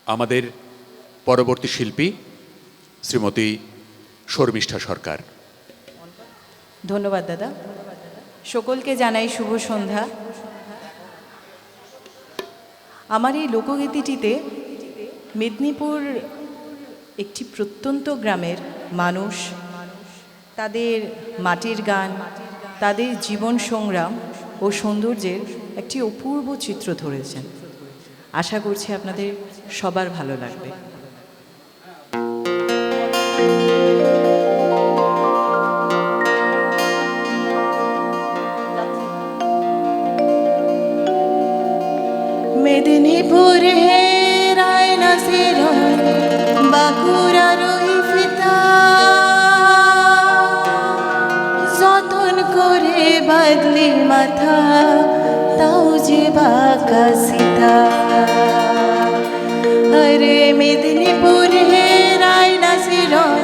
আমাদের পরবর্তী শিল্পী শ্রীমতী শর্মিষ্ঠা সরকার। ধন্যবাদ দাদা। সকলকে জানাই শুভ সন্ধ্যা। আমার এই লোকগীতিটিতে মেদিনীপুর একটি প্রত্যন্ত গ্রামের মানুষ, তাদের মাটির গান, তাদের জীবন সংগ্রাম ও সৌন্দর্যের একটি অপূর্ব চিত্র ধরেছেন। আশা করছি আপনাদের সবার ভালো লাগবে। মেদিনীপুর হে রায়না সিরন বাঁকুড়া রইফিতা, যতন করে বদলি মাথা তাও যে বাঁকা সীতা। আরে মেদিনীপুর হে রায়না সিরন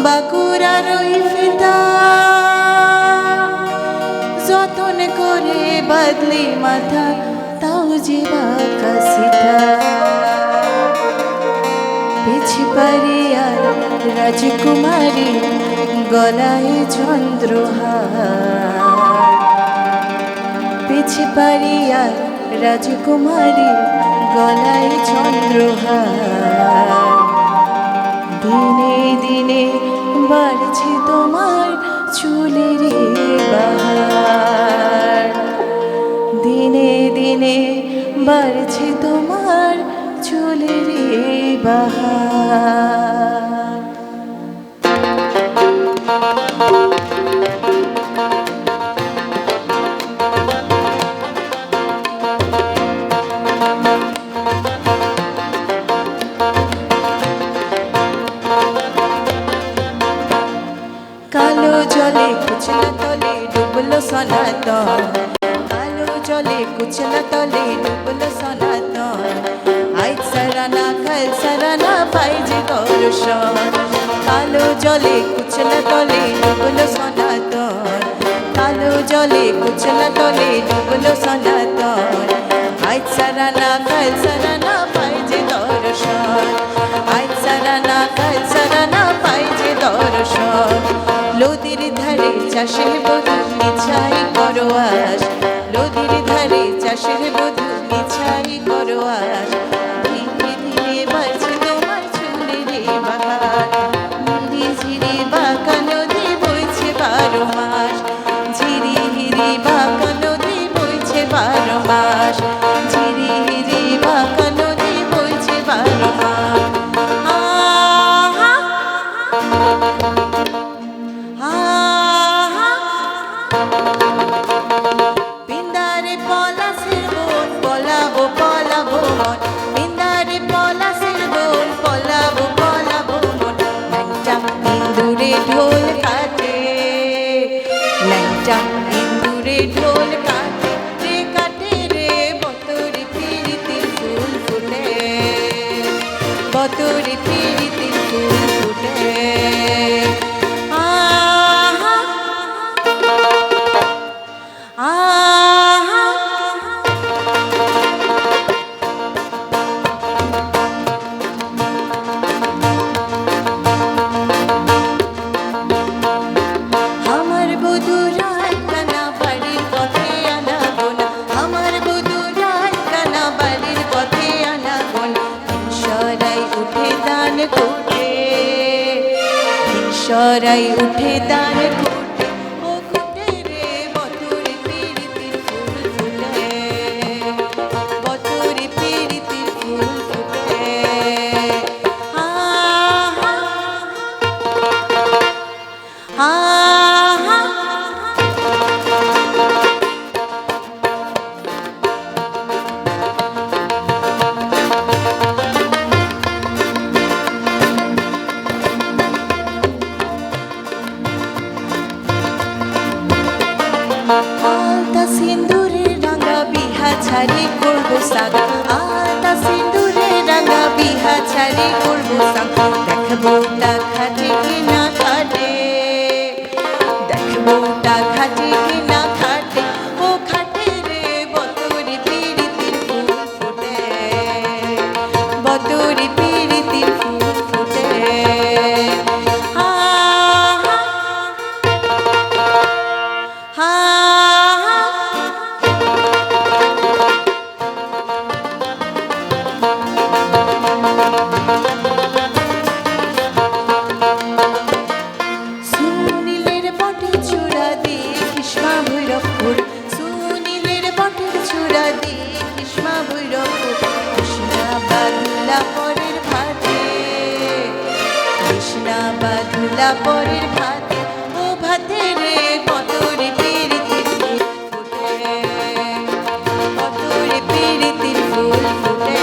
বাঁকুড়া রইফিতা, যতন করে বদলি মাথা তাও যে বাঁকা সীতা। পিছি পারিয়ার রাজকুমারী গলায় চন্দ্রহার, পিছি পারিয়ার রাজকুমারী গলায় চন্দ্রহার। দিনে দিনে বাড়ছে তোমার চুলের বাহার, দিনে দিনে বাড়ছে তোমার চুলের বাহার। কালো জলে কুচলা তলে ডুবলো সনাতন, কালো জলে কুচলা তলে ডুবলো সনাতন। আজ সারানা কাল সারানা পাই যে দর্শন, কালো জলে কুচলা তলে ডুবলো সনাতন, কালো জলে কুচলা তলে ডুবলো সনাতন। আজ সারানা কাল সারানা পাই যে দর্শন, আজ সারানা কাল সারানা পাই যে দর্শন। নদীর ধারে চাষের বধূ মিছাই করো আস, নদীর ধারে চাষের বধূ মিছাই করো আস। ধীরে ধীরে বাজছে তোমার চুলের বাহার, ধীরে ধীরে বাঁকা নদী বইছে 12 মাস, ঝিরি হিরি বাঁকা নদী বইছে 12 মাস, ঝিরি হিরি বাঁকা নদী বইছে 12 মাস। বিন্দারে পলাশের বোন পলাবো পলাবো মন, বিন্দারে পলাশের বোন পলাবো পলাবো মন। ল্যাংচা ইন্দুরে ঢোল কাটে, ল্যাংচা ইন্দুরে ঢোল কাটে রে কাটে রে, বতরে পিরিতির ফুল ফুটে, বতরে পিরিতির ফুল ফুটে। আমার বধুরাই কানা বাড়ির পথে আনাবো না, আমার বধুরাই কানা বাড়ির পথে আনাবো না। সরাই উঠে দান করতে, সরাই উঠে দান করতে, ও ফুটে রে বতরে পিরিতির ফুল ফুটে, বতরে পিরিতির ফুল ফুটে। আলতা সিন্দুরের রাঙা বিহা ছাড়ি করবো সাগ, আলতা সিন্দুরের রাঙা বিহা ছাড়ি করবো সাগ। দেখবো তা খাটে কি না খাটে, দেখবো তা খাটে কি না খাটে, ও খাটে রে বতরে পিরিতির ফুল ফুটে, বতরে পরের ভাতে ও ভাতে রে কত রে পিরিতির ফুল ফুটে কত রে পিরিতির ফুল ফুটে